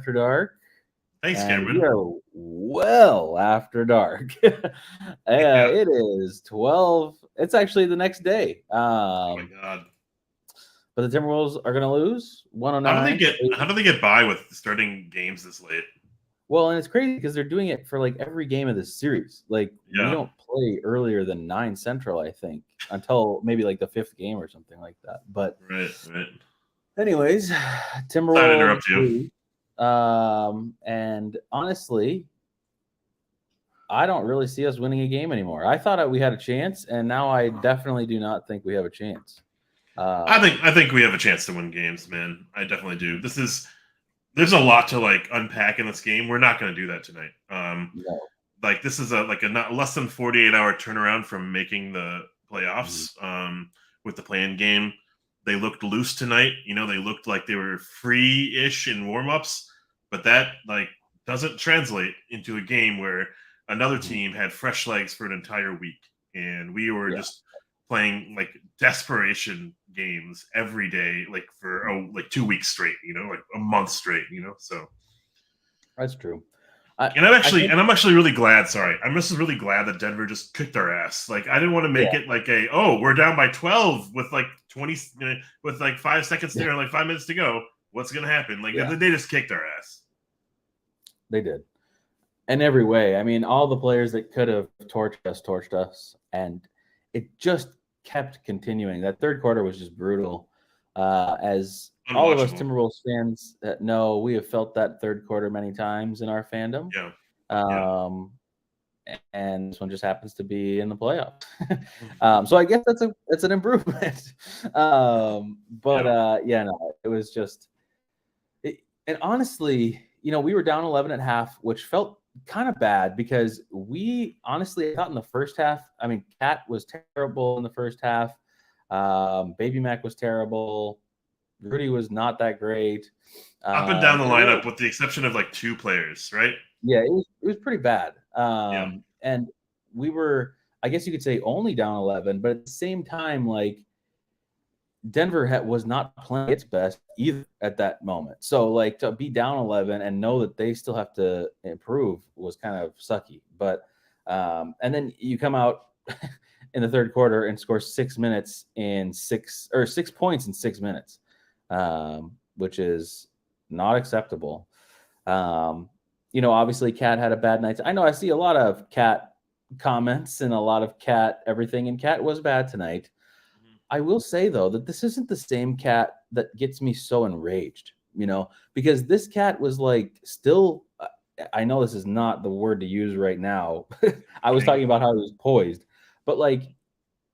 After Dark. Thanks, And Cameron. we are well after dark. Yeah. It is 12. It's actually the next day. Oh my God. But the Timberwolves are going to lose How do they 109 get? to 80. How do they get by with starting games this late? Well, and it's crazy because they're doing it for like every game of this series. Like we Yeah. don't play earlier than 9 Central, I think, until maybe like the 5th game or something like that. But Right. anyways, Sorry to Timberwolves interrupt you. lose. And honestly, I don't really see us winning a game anymore. I thought we had a chance, and now I definitely do not think we have a chance. I think we have a chance to win games, man. I definitely do. There's a lot to like unpack in this game. We're not going to do that tonight. No. Like this is a not less than 48-hour turnaround from making the playoffs. With the play-in game, they looked loose tonight. You know, they looked like they were free-ish in warm-ups, but that like doesn't translate into a game where another team had fresh legs for an entire week, and we were just playing like desperation games every day, like for like 2 weeks straight. You know, like a month straight. You know, so That's true. and I'm actually really glad. Sorry, I'm just really glad that Denver just kicked our ass. Like I didn't want to make it like we're down by 12 with like 20 with like 5 seconds there and like 5 minutes to go. What's gonna happen? Like they just kicked our ass. They did. In every way. I mean, all the players that could have torched us, and it just kept continuing. That third quarter was just brutal. As all of us Timberwolves fans that know, we have felt that third quarter many times in our fandom. Yeah. And this one just happens to be in the playoffs. So I guess that's an improvement. It was just and honestly, we were down 11 at half, which felt kind of bad because I thought in the first half, I mean, Cat was terrible in the first half. Baby Mac was terrible. Rudy was not that great. Up and down the lineup, with the exception of like 2 players, right? Yeah, it was pretty bad. And we were, I guess you could say, only down 11, but at the same time, like Denver was not playing its best either at that moment. So like to be down 11 and know that they still have to improve was kind of sucky. But and then you come out in the third quarter and score 6 points in 6 minutes, which is not acceptable. Obviously Cat had a bad night. I know I see a lot of Cat comments and a lot of Cat everything, and Cat was bad tonight. I will say, though, that this isn't the same Cat that gets me so enraged, because this Cat was like still, I know this is not the word to use right now. I was talking about how he was poised, but like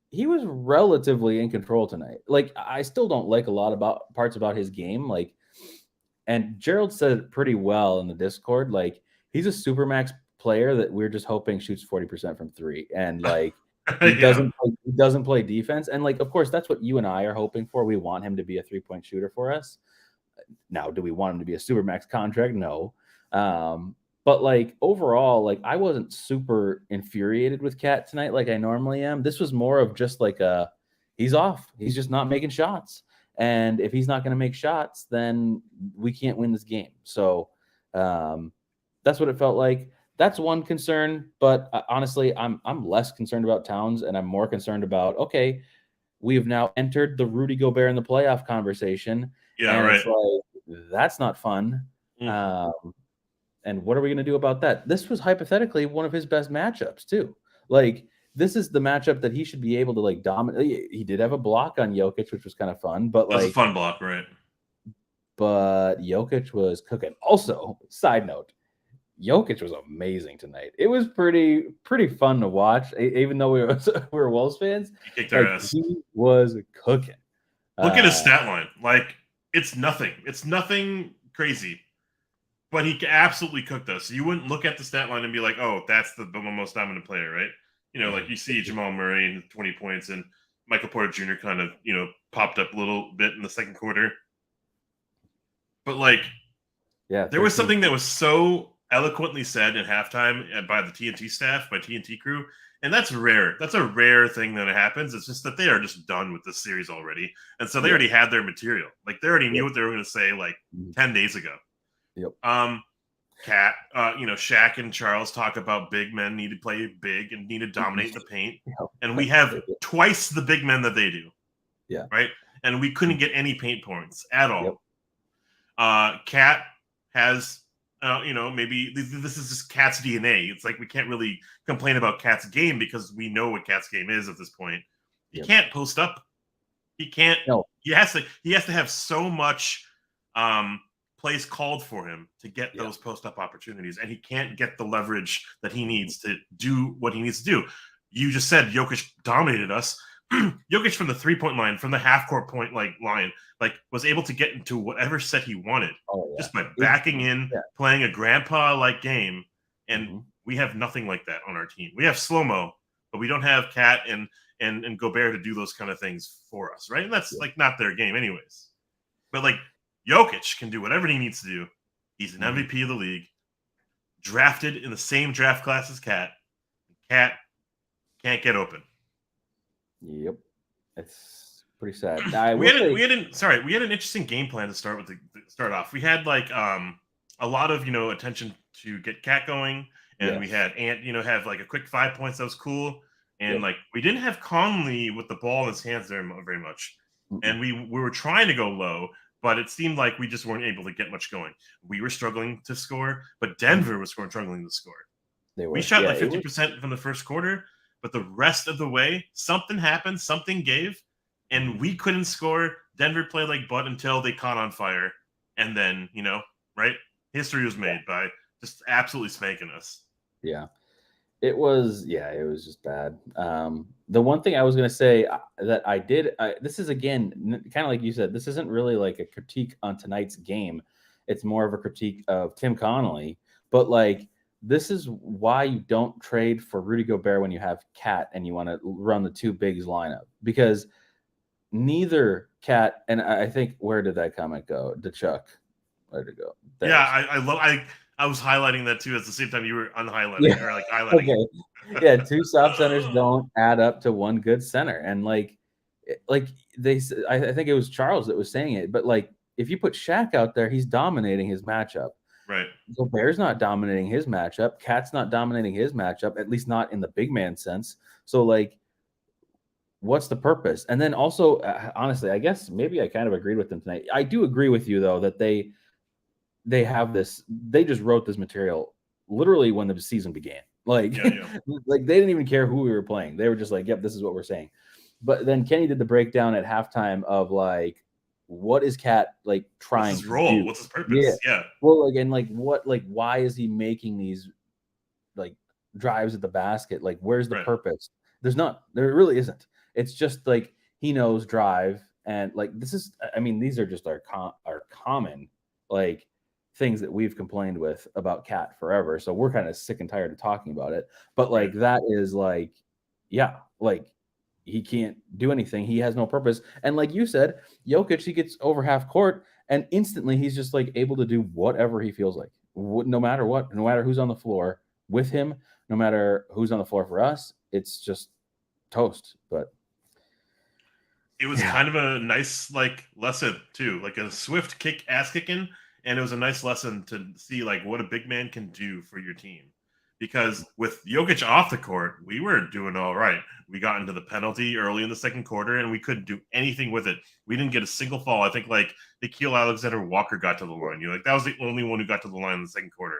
he was relatively in control tonight. Like I still don't like a lot about parts about his game. Like, and Gerald said it pretty well in the Discord. Like he's a supermax player that we're just hoping shoots 40% from 3. And like, he doesn't play defense. And like, of course, that's what you and I are hoping for. We want him to be a 3-point shooter for us. Now, do we want him to be a supermax contract? No. But like overall, like I wasn't super infuriated with Cat tonight like I normally am. This was more of just like he's off. He's just not making shots. And if he's not going to make shots, then we can't win this game. So that's what it felt like. That's one concern, but honestly, I'm less concerned about Towns, and I'm more concerned about, okay, we have now entered the Rudy Gobert in the playoff conversation. Yeah, right. It's like, that's not fun. And what are we going to do about that? This was hypothetically one of his best matchups too. Like this is the matchup that he should be able to like dominate. He did have a block on Jokic, which was kind of fun, but that's a fun block, right? But Jokic was cooking. Also, side note, Jokic was amazing tonight. It was pretty fun to watch, even though we were Wolves fans. He kicked our ass. He was cooking. Look at his stat line. Like it's nothing. It's nothing crazy, but he absolutely cooked us. You wouldn't look at the stat line and be like, "Oh, that's the most dominant player," right? Like you see Jamal Murray in 20 points, and Michael Porter Jr. kind of popped up a little bit in the second quarter. But like, there was something that was so eloquently said at halftime by the TNT staff, by TNT crew, and that's rare. That's a rare thing that happens. It's just that they are just done with this series already, and so they already had their material. Like they already knew what they were going to say like 10 days ago. Yep. Cat, Shaq and Charles talk about big men need to play big and need to dominate the paint. Yep. And we have twice the big men that they do. Yeah. Right? And we couldn't get any paint points at all. Yep. Cat has, maybe this is just Cat's DNA. It's like we can't really complain about Cat's game because we know what Cat's game is at this point. He can't post up. He can't. No. He has to have so much plays called for him to get those post up opportunities, and he can't get the leverage that he needs to do what he needs to do. You just said Jokic dominated us. Jokic from the 3-point line, from the half court point line, was able to get into whatever set he wanted just by backing in, playing a grandpa like game. And we have nothing like that on our team. We have slow-mo, but we don't have Cat and Gobert to do those kind of things for us, right? And that's not their game anyways. But Jokic can do whatever he needs to do. He's an MVP of the league, drafted in the same draft class as Cat. Cat can't get open. Yep, it's pretty sad. We had an interesting game plan to start off. We had a lot of attention to get Cat going, and we had Ant have a quick 5 points that was cool, and we didn't have Conley with the ball in his hands very much, and we were trying to go low, but it seemed like we just weren't able to get much going. We were struggling to score, but Denver was struggling to score. We shot 50% from the first quarter. But the rest of the way, something happened, something gave, and we couldn't score. Denver played like butt until they caught on fire. And then, right? History was made by just absolutely spanking us. Yeah. It was just bad. The one thing I was going to say that I did, this is, again, kind of like you said, this isn't really like a critique on tonight's game. It's more of a critique of Tim Connolly. But this is why you don't trade for Rudy Gobert when you have Cat and you want to run the two bigs lineup, because neither Cat and I think, where did that comment go? To Chuck, where'd it go? There's. Yeah, I was highlighting that too at the same time you were unhighlighting or highlighting. Okay. Yeah, two soft centers don't add up to one good center, and I think it was Charles that was saying it, but if you put Shaq out there, he's dominating his matchup. Right. Gobert's not dominating his matchup. Cat's not dominating his matchup, at least not in the big man sense. So, what's the purpose? And then also, honestly, I guess maybe I kind of agreed with them tonight. I do agree with you, though, that they have this. They just wrote this material literally when the season began. They didn't even care who we were playing. They were just like, "Yep, this is what we're saying." But then Kenny did the breakdown at halftime of what is Cat trying What's his role? to do? What's his purpose? Yeah. Well, why is he making these drives at the basket? Where's the purpose? There really isn't. It's just he knows drive, and this is, these are just our common things that we've complained with about Cat forever. So we're kind of sick and tired of talking about it. But that is he can't do anything. He has no purpose. And like you said, Jokic, he gets over half court and instantly he's just able to do whatever he feels like, no matter what, no matter who's on the floor with him, no matter who's on the floor for us. It's just toast. But it was kind of a nice lesson too, a swift ass kicking. And it was a nice lesson to see what a big man can do for your team. Because with Jokic off the court, we were doing all right. We got into the penalty early in the second quarter, and we couldn't do anything with it. We didn't get a single foul. I think Nikhil Alexander-Walker got to the line. That was the only one who got to the line in the second quarter.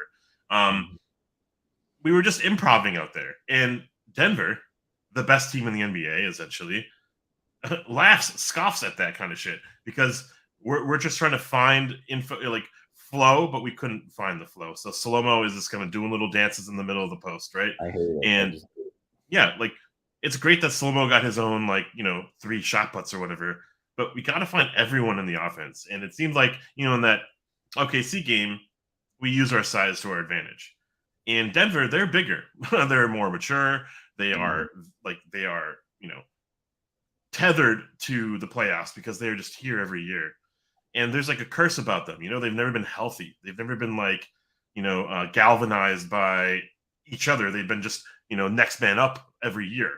We were just improvising out there. And Denver, the best team in the NBA, essentially, scoffs at that kind of shit because we're just trying to find info flow, but we couldn't find the flow. So slow-mo is just kind of doing little dances in the middle of the post, right? I hate it. And it's great that slow-mo got his own 3 shot putts or whatever, but we got to find everyone in the offense. And it seemed in that OKC game, we use our size to our advantage. In Denver, they're bigger, they're more mature. They are tethered to the playoffs because they're just here every year. And there's a curse about them. They've never been healthy. They've never been galvanized by each other. They've been just, next man up every year.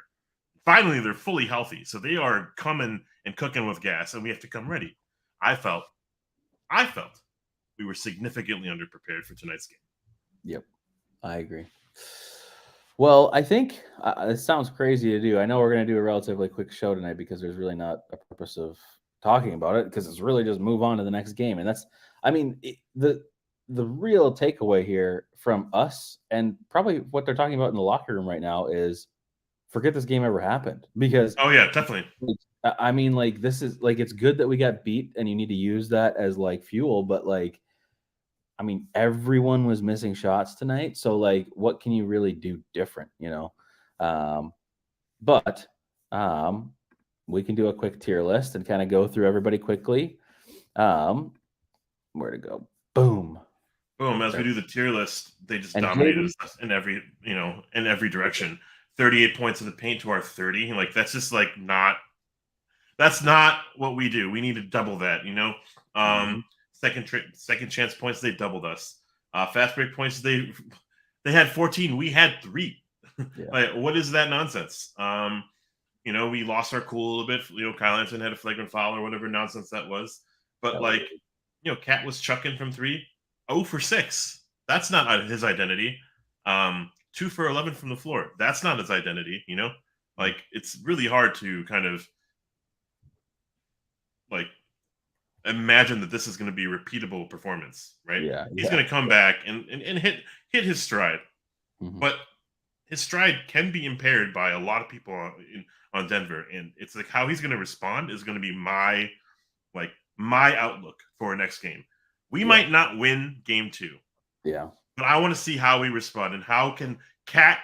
Finally, they're fully healthy. So they are coming and cooking with gas, and we have to come ready. I felt we were significantly underprepared for tonight's game. Yep, I agree. Well, I think it sounds crazy to do. I know we're going to do a relatively quick show tonight because there's really not a purpose of talking about it, because it's really just move on to the next game. And that's, I mean, the real takeaway here from us, and probably what they're talking about in the locker room right now, is forget this game ever happened. Because oh yeah, definitely. I mean, like, this is like, it's good that we got beat and you need to use that as like fuel, but like, I mean, everyone was missing shots tonight. So like, what can you really do different, you know? But we can do a quick tier list and kind of go through everybody quickly. Where to go? Boom. Boom. As we do the tier list, they just And dominated JD, us in every, in every direction. 38 points in the paint to our 30. Like, that's just like that's not what we do. We need to double that, Second chance points, they doubled us. Fast break points, they had 14. We had 3. Yeah. Like, what is that nonsense? We lost our cool a little bit. Kyle Anderson had a flagrant foul or whatever nonsense that was. But Cat was chucking from 3, 0 for 6. That's not his identity. 2 for 11 from the floor. That's not his identity. Like, it's really hard to kind of like imagine that this is going to be a repeatable performance, right? Yeah, he's going to come back and hit his stride, but his stride can be impaired by a lot of people on Denver, and it's like how he's going to respond is going to be my outlook for our next game. We might not win game 2, but I want to see how we respond and how can Cat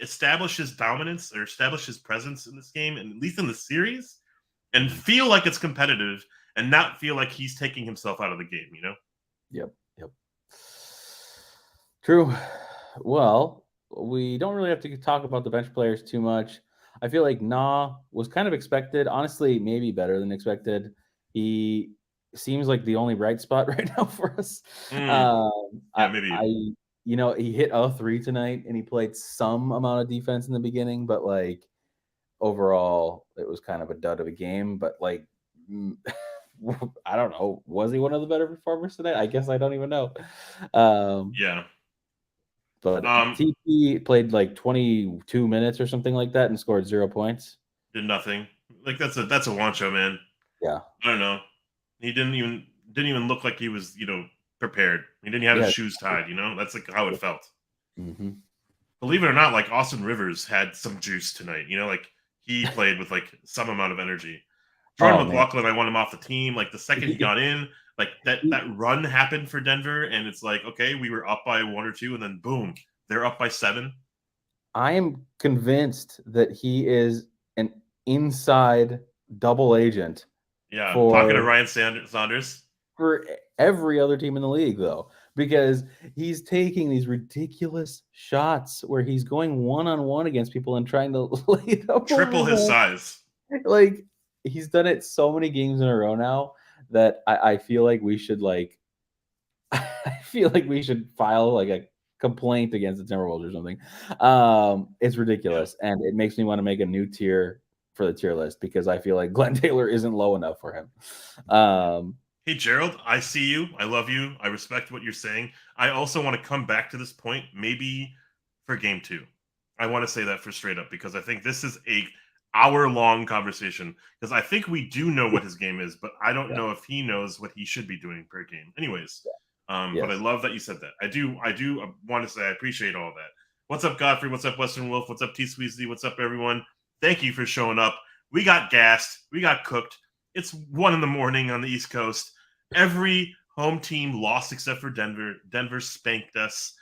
establish his dominance or establish his presence in this game, and at least in the series, and feel like it's competitive and not feel like he's taking himself out of the game, Yep. True. Well, we don't really have to talk about the bench players too much. I feel like was kind of expected. Honestly, maybe better than expected. He seems like the only bright spot right now for us. Maybe. He hit 0-3 tonight, and he played some amount of defense in the beginning, but like overall, it was kind of a dud of a game. But like, I don't know. Was he one of the better performers today? I guess I don't even know. Yeah. But TP played like 22 minutes or something like that and scored 0 points. Did nothing. Like, that's a Wancho, man. Yeah. I don't know. He didn't even look like he was, prepared. He didn't have his shoes tied, That's like how it felt. Mm-hmm. Believe it or not, like, Austin Rivers had some juice tonight. Like, he played with like some amount of energy. Jordan McLaughlin, I want him off the team. Like, the second he got in, like that run happened for Denver, and it's like, okay, we were up by 1 or 2, and then boom, they're up by 7. I am convinced that he is an inside double agent. Yeah, talking to Ryan Saunders. For every other team in the league, though, because he's taking these ridiculous shots where he's going one-on-one against people and trying to lay up triple his size. Like, he's done it so many games in a row now that I feel like we should file like a complaint against the Timberwolves or something. It's ridiculous, and it makes me want to make a new tier for the tier list because I feel like Glenn Taylor isn't low enough for him. Hey, Gerald, I see you. I love you. I respect what you're saying. I also want to come back to this point, maybe for game 2. I want to say that for straight up, because I think this is a hour-long conversation, because I think we do know what his game is, but I don't know if he knows what he should be doing per game. Anyways, but I love that you said that. I do want to say I appreciate all that. What's up, Godfrey? What's up, Western Wolf? What's up, T-Sweezy? What's up, everyone? Thank you for showing up. We got gassed. We got cooked. It's 1 a.m. on the East Coast. Every home team lost except for Denver. Denver spanked us.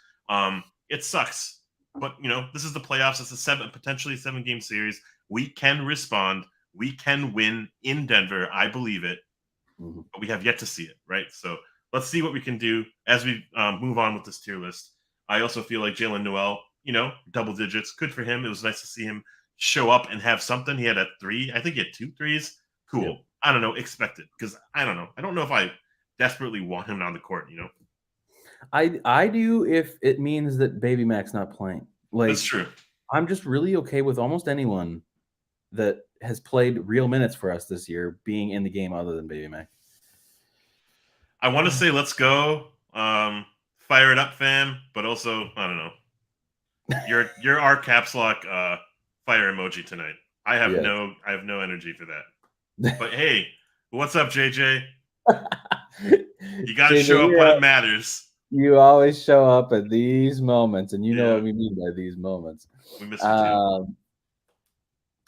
It sucks. But, this is the playoffs. It's a potentially 7-game series. We can respond. We can win in Denver. I believe it. Mm-hmm. But we have yet to see it, right? So let's see what we can do as we move on with this tier list. I also feel like Jalen Noel, double digits. Good for him. It was nice to see him show up and have something. He had a 3. I think he had 2 threes. Cool. Yeah. I don't know, expected, because I don't know. I don't know if I desperately want him on the court, I do if it means that Baby Mac's not playing. Like, that's true. I'm just really okay with almost anyone that has played real minutes for us this year being in the game other than Baby Mac. I want to say let's go, fire it up, fam, but also I don't know. You're our caps lock fire emoji tonight. I have Yes. no energy for that. But hey, what's up, JJ? You got to JJ, show up when it matters. you always show up at these moments, and you know Yeah, what we mean by these moments. we miss you too.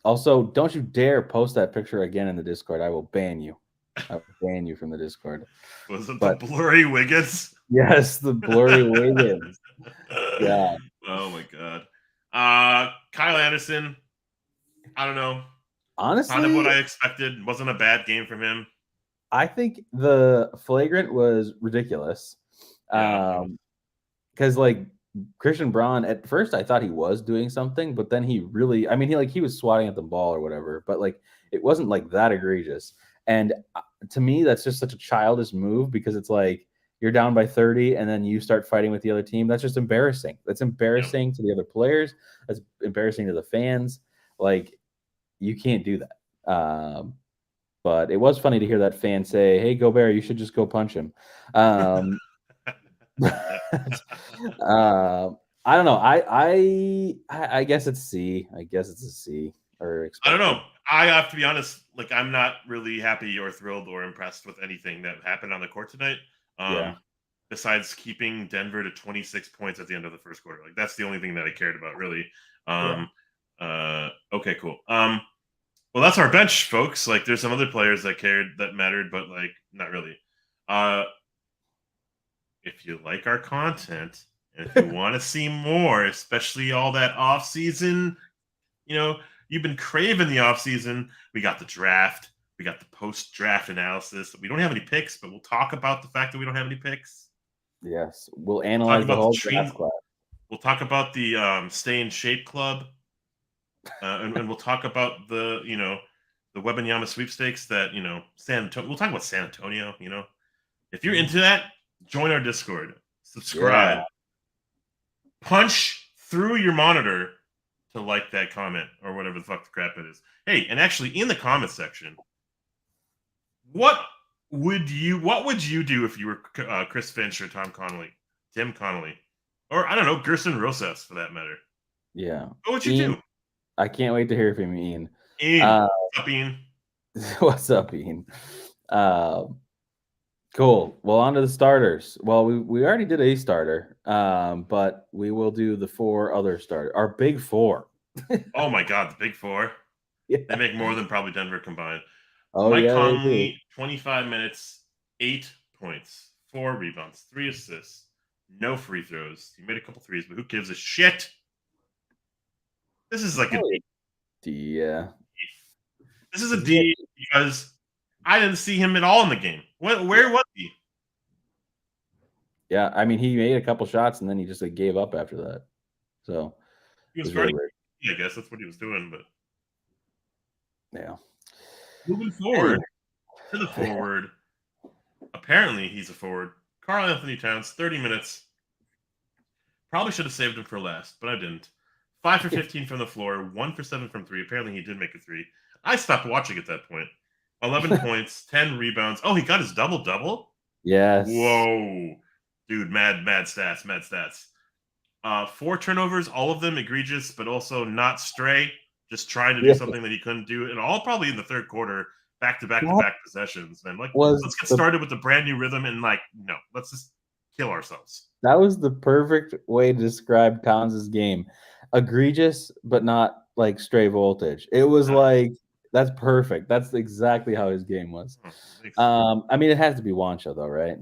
Also, don't you dare post that picture again in the Discord. I will ban you. I will ban you from the Discord. Was it the But blurry Wiggins? yes, the blurry Wiggins. Yeah. Oh my god. Kyle Anderson. I don't know. Kind of what Honestly, I expected. Wasn't a bad game from him. I think the flagrant was ridiculous. Yeah. Because like Christian Braun, at first I thought he was doing something, but then he really, I mean, he was swatting at the ball or whatever, but like it wasn't like that egregious. And to me, that's just such a childish move because it's like you're down by 30 and then you start fighting with the other team. That's just embarrassing. That's embarrassing to the other players. That's embarrassing to the fans. Like you can't do that. But it was funny to hear that fan say, "Hey, Gobert, you should just go punch him." I don't know. I guess it's C. I guess it's a C or I don't expected. know. I have to be honest. Like, I'm not really happy or thrilled or impressed with anything that happened on the court tonight. Yeah. Besides keeping Denver to 26 points at the end of the first quarter. Like, that's the only thing that I cared about, really. Okay, cool. Well, that's our bench, folks. Like, there's some other players that mattered, but like, not really. If you like our content and if you want to see more, especially all that off season, you've been craving the off season. We got the draft. We got the post draft analysis. We don't have any picks, but we'll talk about the fact that we don't have any picks. Yes, we'll analyze the whole draft class. We'll talk about the Stay in Shape Club, and we'll talk about the Wembanyama sweepstakes that San Antonio. We'll talk about San Antonio. If you're into that, join our Discord. Subscribe. Yeah. Punch through your monitor to like that comment or whatever the fuck the crap it is. Hey, and actually in the comment section, what would you do if you were Chris Finch or Tim Connolly, or I don't know, Gerson Rosas for that matter? Yeah. What would you do? I can't wait to hear from you, Ian. What's up, Ian? What's up, Ian? Cool. Well, on to the starters. Well, we already did a starter, but we will do the 4 other starters. Our big 4. Oh my God, the big 4. Yeah. They make more than probably Denver combined. Oh, Mike yeah, Conley, 25 minutes, 8 points, 4 rebounds, 3 assists, no free throws. He made a couple threes, but who gives a shit? This is like a D. Yeah. This is a D because I didn't see him at all in the game. Where was he? Yeah, I mean, he made a couple shots and then he just like gave up after that. So he was guarding. I guess that's what he was doing, but yeah. Moving forward to the forward. Apparently, he's a forward. Karl Anthony Towns, 30 minutes. Probably should have saved him for last, but I didn't. 5 for 15 from the floor, 1 for 7 from 3. Apparently, he did make a 3. I stopped watching at that point. 11 points, 10 rebounds. Oh, he got his double-double? Yes. Whoa. Dude, mad stats. 4 turnovers, all of them egregious, but also not stray. Just trying to do something that he couldn't do. And all probably in the third quarter, back-to-back possessions. Man, let's get started with the brand new rhythm and let's just kill ourselves. That was the perfect way to describe Towns' game. Egregious, but not like stray voltage. It was like, that's perfect. That's exactly how his game was. I mean, it has to be Wancho though, right?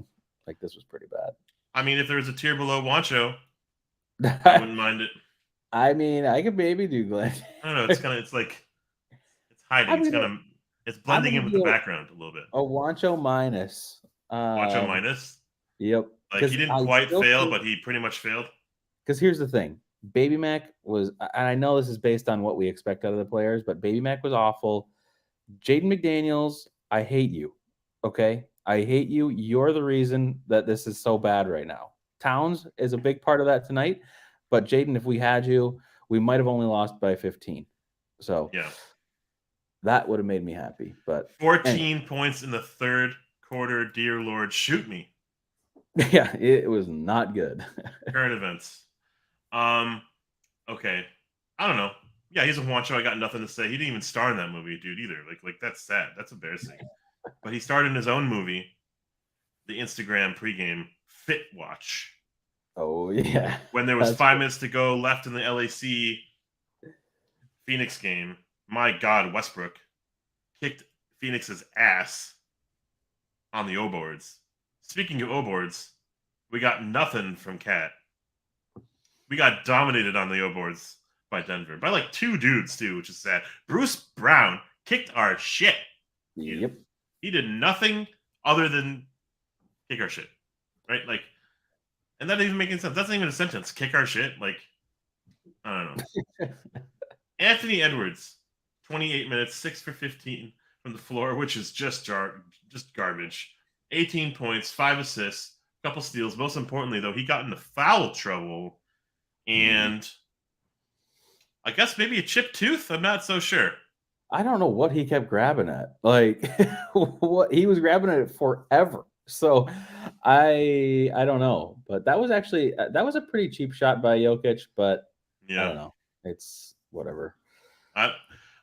Like this was pretty bad. I mean, if there was a tier below Wancho, I wouldn't mind it. I mean, I could maybe do Glenn. I don't know. It's hiding. It's blending in with the background a little bit. A Wancho minus. Wancho minus? Yep. Like he didn't quite fail, but he pretty much failed. Because here's the thing. Baby Mac was, and I know this is based on what we expect out of the players, but Baby Mac was awful. Jaden McDaniels, I hate you. Okay? I hate you. You're the reason that this is so bad right now. Towns is a big part of that tonight. But Jaden, if we had you, we might have only lost by 15. So yeah, that would have made me happy. But 14 points in the third quarter, dear Lord, shoot me. Yeah, it was not good. Current events. Okay. I don't know. Yeah, he's a Juancho. I got nothing to say. He didn't even star in that movie, dude, either. Like that's sad. That's embarrassing. But he starred in his own movie, the Instagram pregame Fit Watch. Oh yeah, When there was 5 minutes to go left in the LAC Phoenix game, my God, Westbrook kicked Phoenix's ass on the O boards. Speaking of O boards, we got nothing from Cat. We got dominated on the O boards by Denver. By like 2 dudes, too, which is sad. Bruce Brown kicked our shit. Yep. He did nothing other than kick our shit. Right? Like, and that doesn't even make any sense. That's not even a sentence. Kick our shit. Like, I don't know. Anthony Edwards, 28 minutes, 6 for 15 from the floor, which is just garbage. 18 points, 5 assists, a couple steals. Most importantly, though, he got into foul trouble. And I guess maybe a chipped tooth. I'm not so sure. I don't know what he kept grabbing at. Like what he was grabbing at it forever. So I don't know. But that was actually that was a pretty cheap shot by Jokic, but Yeah. I don't know. It's whatever. I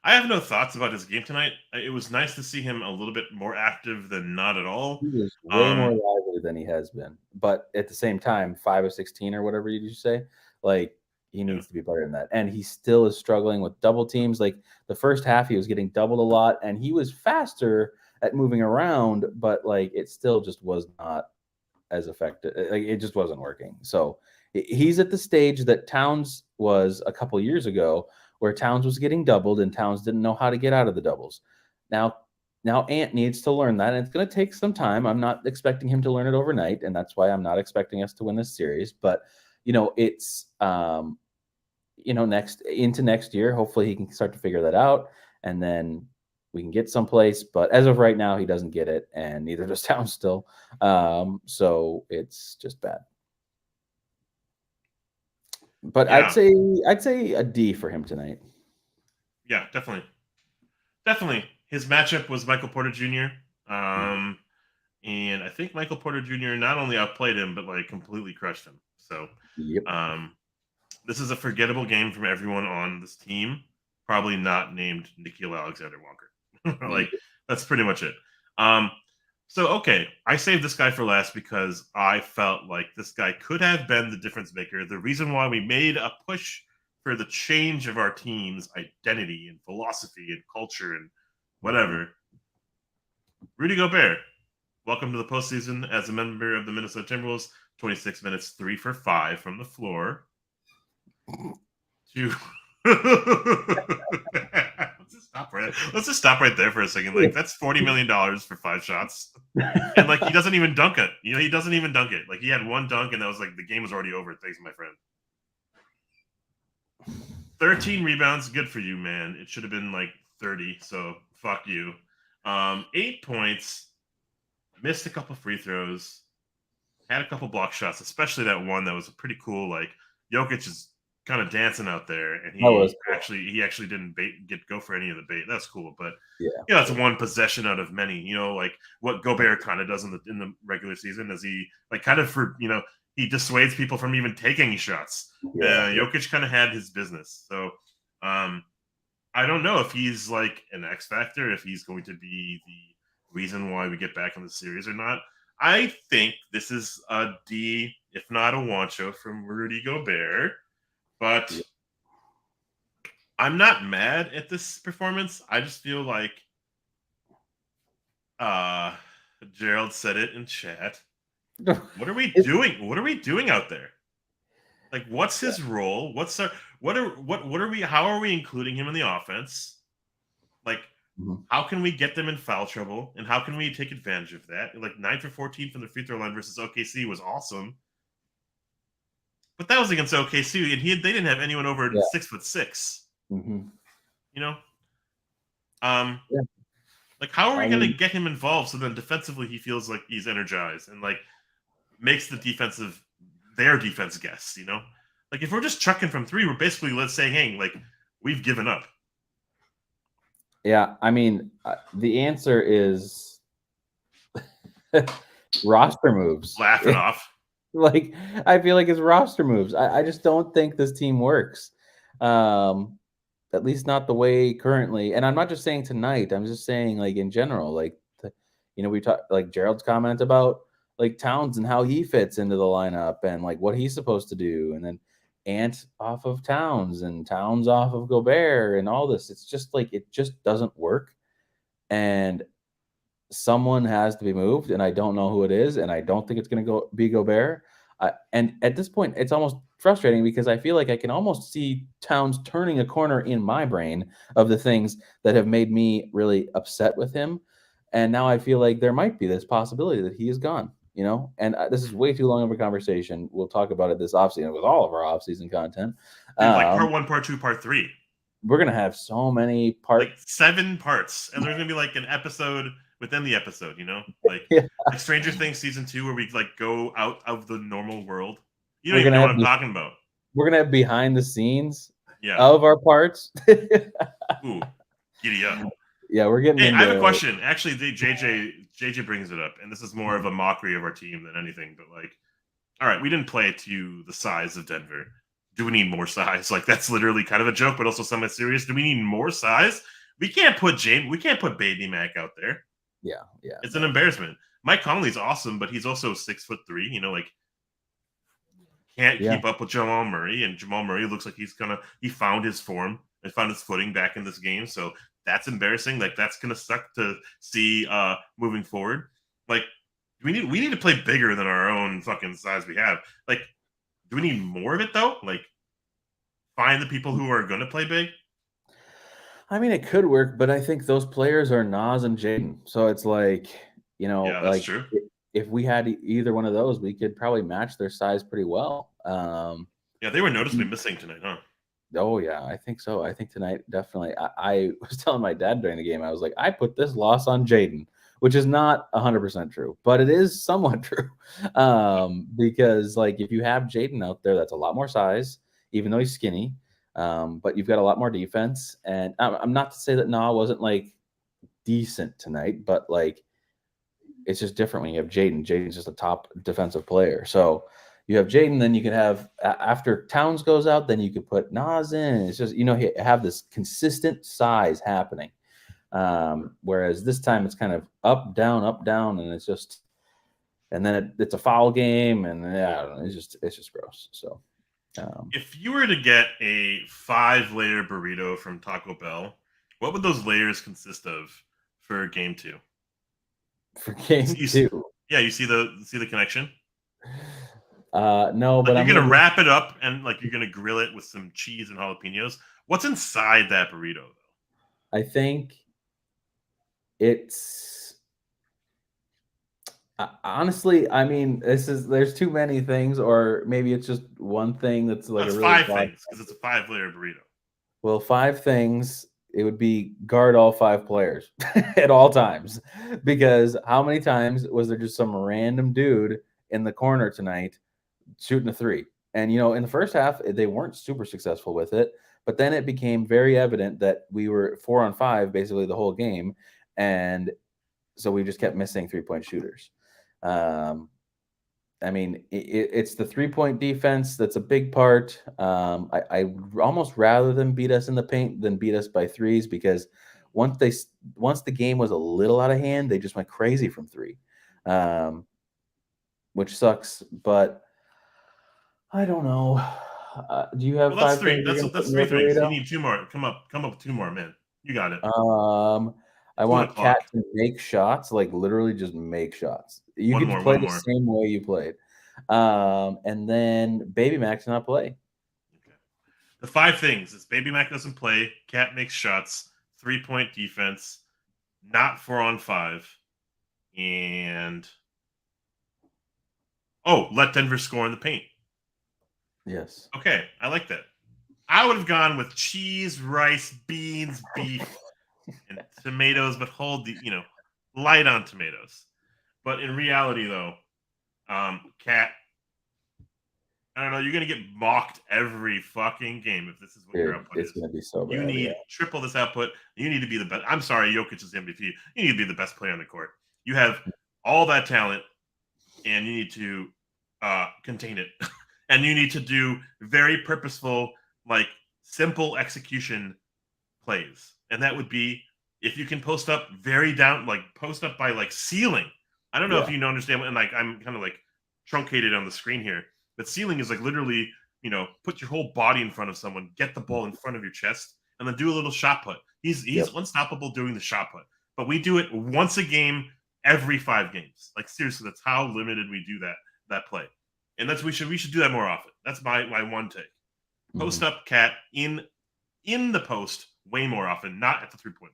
have no thoughts about his game tonight. It was nice to see him a little bit more active than not at all. He was way more lively than he has been. But at the same time, 5 of 16 or whatever you say, like he needs to be better than that. And he still is struggling with double teams. Like the first half, he was getting doubled a lot, and he was faster at moving around, but like it still just was not as effective. Like it just wasn't working. So he's at the stage that Towns was a couple years ago, where Towns was getting doubled and Towns didn't know how to get out of the doubles. Now Ant needs to learn that, and it's going to take some time. I'm not expecting him to learn it overnight, and that's why I'm not expecting us to win this series. But it's next year, hopefully he can start to figure that out, and then we can get someplace. But as of right now, he doesn't get it, and neither does Towns still. So it's just bad. But yeah. I'd say a D for him tonight. Yeah, definitely. His matchup was Michael Porter Jr. And I think Michael Porter Jr. not only outplayed him, but like completely crushed him. So, this is a forgettable game from everyone on this team. Probably not named Nickeil Alexander-Walker. Like that's pretty much it. So okay, I saved this guy for last because I felt like this guy could have been the difference maker. The reason why we made a push for the change of our team's identity and philosophy and culture and whatever. Rudy Gobert, welcome to the postseason as a member of the Minnesota Timberwolves. 26 minutes, 3 for 5 from the floor. Let's just stop right there for a second. Like that's $40 million for 5 shots, and like he doesn't even dunk it. He doesn't even dunk it. Like he had 1 dunk, and that was like the game was already over. Thanks, my friend. 13 rebounds, good for you, man. It should have been like 30. So fuck you. 8 points, missed a couple free throws, had a couple block shots, especially that one that was pretty cool. Like Jokic is kind of dancing out there, and he actually didn't go for any of the bait. That's cool, but that's one possession out of many. Like what Gobert kind of does in the regular season is he like kind of he dissuades people from even taking shots. Jokic kind of had his business, so I don't know if he's like an X factor, if he's going to be the reason why we get back in the series or not. I think this is a D, if not a Juancho, from Rudy Gobert. But I'm not mad at this performance. I just feel like Gerald said it in chat. What are we doing? What are we doing out there? Like, what's his role? How are we including him in the offense? Like, how can we get them in foul trouble? And how can we take advantage of that? Like 9 for 14 from the free throw line versus OKC was awesome. But that was against OKC, and they didn't have anyone over 6'6". Like how are we going to get him involved so then defensively he feels like he's energized and like makes their defense guess? Like if we're just chucking from 3, we're basically saying, hey, like we've given up. Yeah, I mean the answer is roster moves. Laugh it off. Like, I feel like it's roster moves. I just don't think this team works. At least not the way currently. And I'm not just saying tonight. I'm just saying like in general. Like, we talked like Gerald's comment about like Towns and how he fits into the lineup and like what he's supposed to do, and then Ant off of Towns and Towns off of Gobert and all this. It's just like it just doesn't work. And someone has to be moved, and I don't know who it is, and I don't think it's going to be Gobert. And at this point, it's almost frustrating because I feel like I can almost see Towns turning a corner in my brain of the things that have made me really upset with him. And now I feel like there might be this possibility that he is gone, And this is way too long of a conversation. We'll talk about it this offseason with all of our offseason content. Like part 1, part 2, part 3. We're going to have so many parts. Like 7 parts. And there's going to be like an episode within the episode, Like, yeah. like Stranger Things season 2 where we like go out of the normal world. You don't even know what I'm talking about. We're going to have behind the scenes yeah. of our parts. Ooh, giddy up. Yeah, we're getting into... I have a question. Actually, JJ brings it up, and this is more of a mockery of our team than anything, but like, all right, we didn't play to the size of Denver. Do we need more size? Like, that's literally kind of a joke, but also semi-serious. Do we need more size? We can't put Baby Mac out there. Yeah. It's an embarrassment. Mike Conley's awesome, but he's also 6'3", like can't keep up with Jamal Murray, and Jamal Murray looks like he found his form and found his footing back in this game. So that's embarrassing. Like, that's gonna suck to see moving forward. Like, we need to play bigger than our own fucking size we have. Like, do we need more of it though? Like, find the people who are gonna play big. I mean, it could work, but I think those players are Nas and Jaden. So it's like, yeah, that's like true. If we had either one of those, we could probably match their size pretty well. Yeah, they were noticeably missing tonight, huh? Oh, yeah, I think so. I think tonight, definitely. I was telling my dad during the game, I was like, I put this loss on Jaden, which is not 100% true, but it is somewhat true. Because, like, if you have Jaden out there, that's a lot more size, even though he's skinny. But you've got a lot more defense. And I'm not to say that Na wasn't, like, decent tonight, but, like, it's just different when you have Jaden. Jaden's just a top defensive player. So you have Jaden, then you can have, after Towns goes out, then you could put Nas in. It's just, have this consistent size happening. Whereas this time it's kind of up, down, and it's just, and then it's a foul game, and I don't know, it's just gross. So if you were to get a 5-layer burrito from Taco Bell, what would those layers consist of for game 2? For game 2, yeah, you see the connection. No, but you're gonna wrap it up and like you're gonna grill it with some cheese and jalapenos. What's inside that burrito, though? I think it's honestly, I mean, there's too many things, or maybe it's just one thing that's like a really 5 things because it's a 5-layer burrito. Well, 5 things. It would be guard all 5 players at all times, because how many times was there just some random dude in the corner tonight shooting a 3? And, in the first half, they weren't super successful with it, but then it became very evident that we were 4 on 5 basically the whole game. And so we just kept missing 3-point shooters. I mean, it's the 3-point defense that's a big part. I almost rather them beat us in the paint than beat us by threes, because once the game was a little out of hand, they just went crazy from 3, which sucks. But I don't know. Do you have 5 things? That's 3 things. You need 2 more. Come up with 2 more, man. You got it. I want Cat to make shots, like literally just make shots. You can play the same way you played. And then Baby Mac does not play. Okay. The 5 things is Baby Mac doesn't play, Cat makes shots, 3-point defense, not 4 on 5, and let Denver score in the paint. Yes. Okay, I like that. I would have gone with cheese, rice, beans, beef, and tomatoes, but light on tomatoes. But in reality, though, Cat, I don't know, you're going to get mocked every fucking game if this is what your output is. It's going to be so bad. You need triple this output. You need to be the best. I'm sorry, Jokic is MVP. You need to be the best player on the court. You have all that talent. and you need to contain it. And you need to do very purposeful, like simple execution plays. And that would be if you can post up very down, like post up by like ceiling. I don't know if you understand what, and like I'm kind of like truncated on the screen here, but ceiling is like literally, put your whole body in front of someone, get the ball in front of your chest, and then do a little shot put. He's unstoppable doing the shot put. But we do it once a game, every 5 games. Like seriously, that's how limited we do that play. And we should do that more often. That's my one take. Post up Cat in the post way more often, not at the 3-point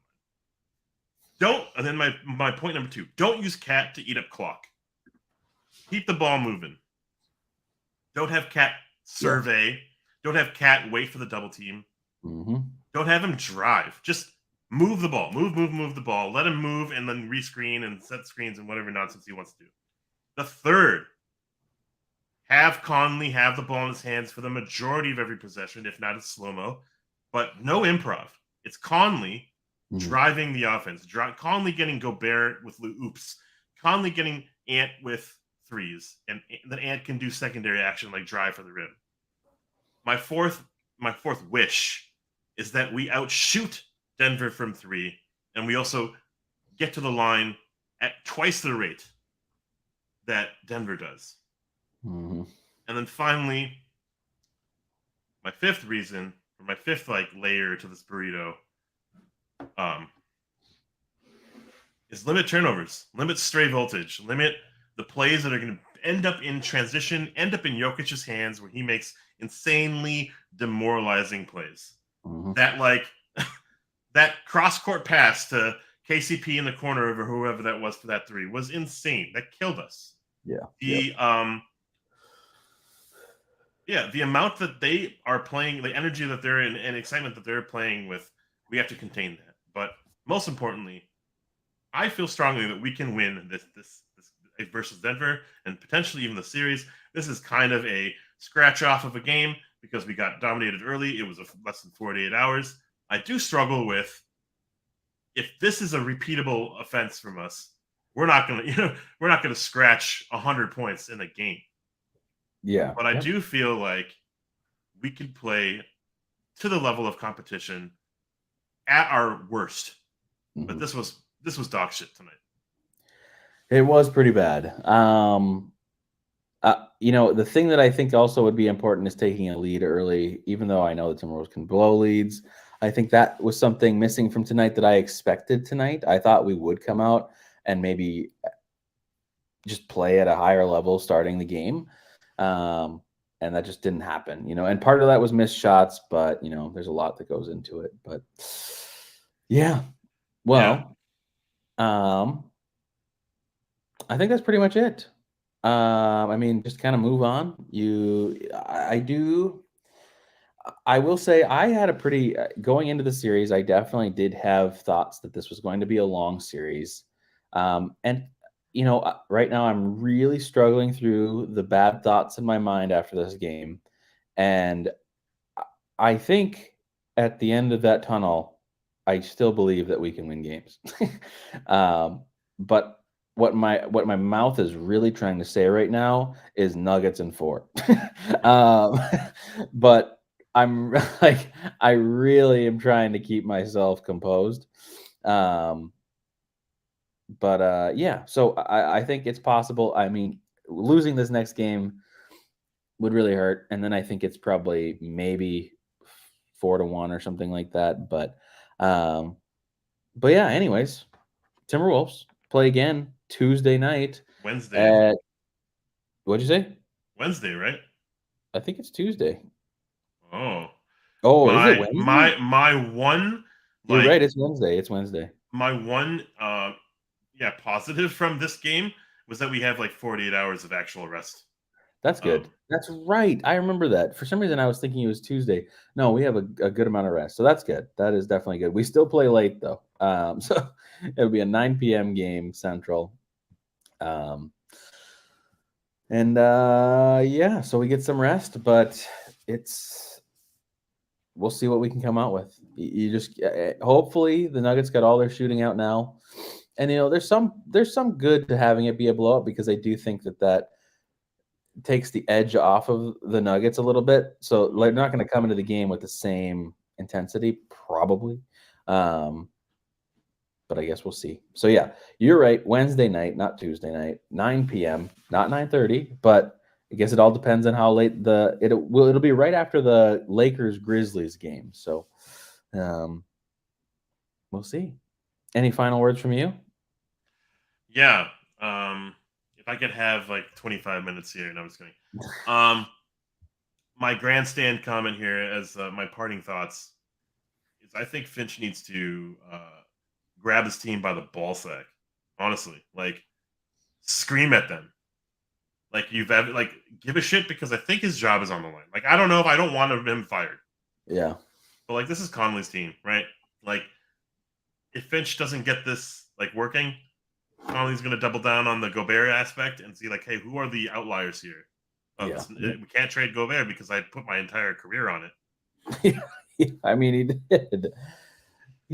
line. And then my point number 2, don't use Cat to eat up clock. Keep the ball moving. Don't have Cat survey. Don't have Cat wait for the double team. Don't have him drive. Just move the ball. Move the ball. Let him move and then rescreen and set screens and whatever nonsense he wants to do. The third, have Conley have the ball in his hands for the majority of every possession, if not a slow-mo. But no improv. It's Conley driving the offense. Conley getting Gobert with oops. Conley getting Ant with threes. And then Ant can do secondary action like drive for the rim. My fourth wish is that we outshoot Denver from 3, and we also get to the line at twice the rate that Denver does. And then finally, my fifth reason, or my fifth layer to this burrito, is limit turnovers, limit stray voltage, limit the plays that are going to end up in transition, end up in Jokic's hands where he makes insanely demoralizing plays. That that cross-court pass to KCP in the corner over whoever that was for that 3 was insane. That killed us. The amount that they are playing, the energy that they're in, and excitement that they're playing with, we have to contain that. But most importantly, I feel strongly that we can win this versus Denver and potentially even the series. This is kind of a scratch off of a game because we got dominated early. It was less than 48 hours. I do struggle with, if this is a repeatable offense from us, we're not gonna scratch 100 points in a game. But I do feel like we could play to the level of competition at our worst. But this was dog shit tonight. It was pretty bad. The thing that I think also would be important is taking a lead early, even though I know the Timberwolves can blow leads. I think that was something missing from tonight that I expected tonight. I thought we would come out and maybe just play at a higher level starting the game. And that just didn't happen, and part of that was missed shots, but there's a lot that goes into it. But I think that's pretty much it. Just kind of move on. I will say I had a pretty going into the series. I definitely did have thoughts that this was going to be a long series. And right now I'm really struggling through the bad thoughts in my mind after this game. And I think at the end of that tunnel, I still believe that we can win games. But what my mouth is really trying to say right now is Nuggets in 4. But I'm I really am trying to keep myself composed. So I think it's possible. Losing this next game would really hurt. And then I think it's probably maybe 4-1 or something like that. But anyways, Timberwolves play again Tuesday night. Wednesday. What'd you say? Wednesday, right? I think it's Tuesday. Oh, is it Wednesday? My one. You're right. It's Wednesday. It's Wednesday. My one, positive from this game was that we have 48 hours of actual rest. That's good. That's right. I remember that. For some reason, I was thinking it was Tuesday. No, we have a good amount of rest. So that's good. That is definitely good. We still play late, though. So it'll be a 9 p.m. game Central. So we get some rest, but we'll see what we can come out with. You just hopefully the Nuggets got all their shooting out now, And there's some good to having it be a blowout because I do think that takes the edge off of the Nuggets a little bit. So they're not going to come into the game with the same intensity, probably. But I guess we'll see. So yeah, you're right. Wednesday night, not Tuesday night, 9 p.m., not 9:30. But I guess it all depends on how late it'll be right after the Lakers Grizzlies game. So we'll see. Any final words from you? Yeah. If I could have like 25 minutes here, no, I'm just kidding. My grandstand comment here as my parting thoughts is I think Finch needs to grab his team by the ball sack. Honestly, like scream at them. Like give a shit because I think his job is on the line. Like I don't know if I don't want him fired. Yeah. But like this is Conley's team, right? Like if Finch doesn't get this like working, Conley's going to double down on the Gobert aspect and see like, hey, who are the outliers here? We can't trade Gobert because I put my entire career on it. I mean, he did.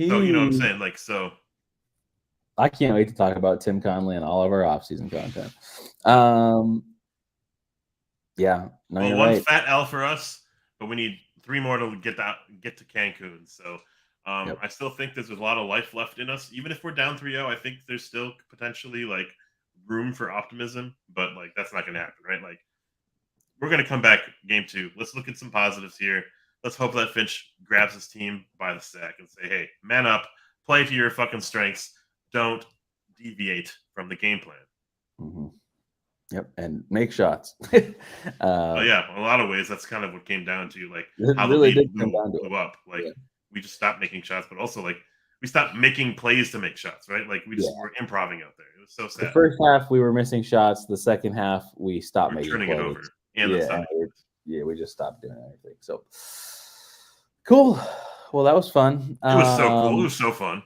So you know what I'm saying? Like, so I can't wait to talk about Tim Conley and all of our offseason content. Yeah, no, well, you're one right. fat L for us, but we need 3 more to get to Cancun. So Yep. I still think there's a lot of life left in us. Even if we're down 3-0, I think there's still potentially like room for optimism, but like that's not going to happen, right? Like we're going to come back game 2. Let's look at some positives here. Let's hope that Finch grabs his team by the sack and say, hey, man up, play to your fucking strengths. Don't deviate from the game plan. Mm-hmm. Yep, and make shots. Yeah, in a lot of ways, that's kind of what came down to, like how really the lead blew up. Like we just stopped making shots, but also like we stopped making plays to make shots, right? Like we just were improving out there. It was so sad. The first half we were missing shots. The second half we stopped making turning plays. It over. And we just stopped doing anything. So cool. Well, that was fun. It was so cool. It was so fun.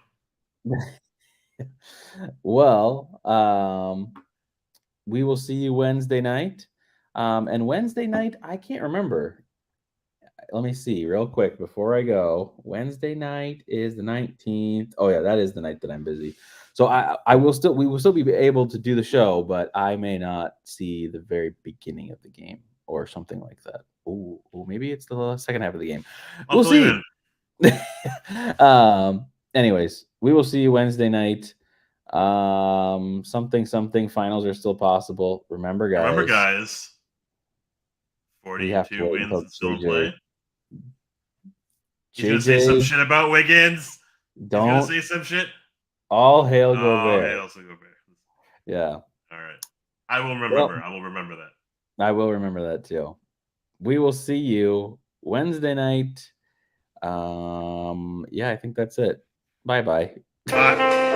Well, we will see you Wednesday night. And Wednesday night, I can't remember. Let me see real quick before I go. Wednesday night is the 19th. Oh yeah, that is the night that I'm busy. So we will still be able to do the show, but I may not see the very beginning of the game or something like that. Oh, maybe it's the second half of the game. We'll see. Anyways, we will see you Wednesday night. Something finals are still possible. Remember, guys. 42 wins and still in play. He's gonna say some shit about Wiggins. Don't He's gonna say some shit. All hail Gobert. All hail Gobert. Yeah. All right. I will remember. I will remember that. I will remember that too. We will see you Wednesday night. Yeah, I think that's it. Bye-bye. Bye.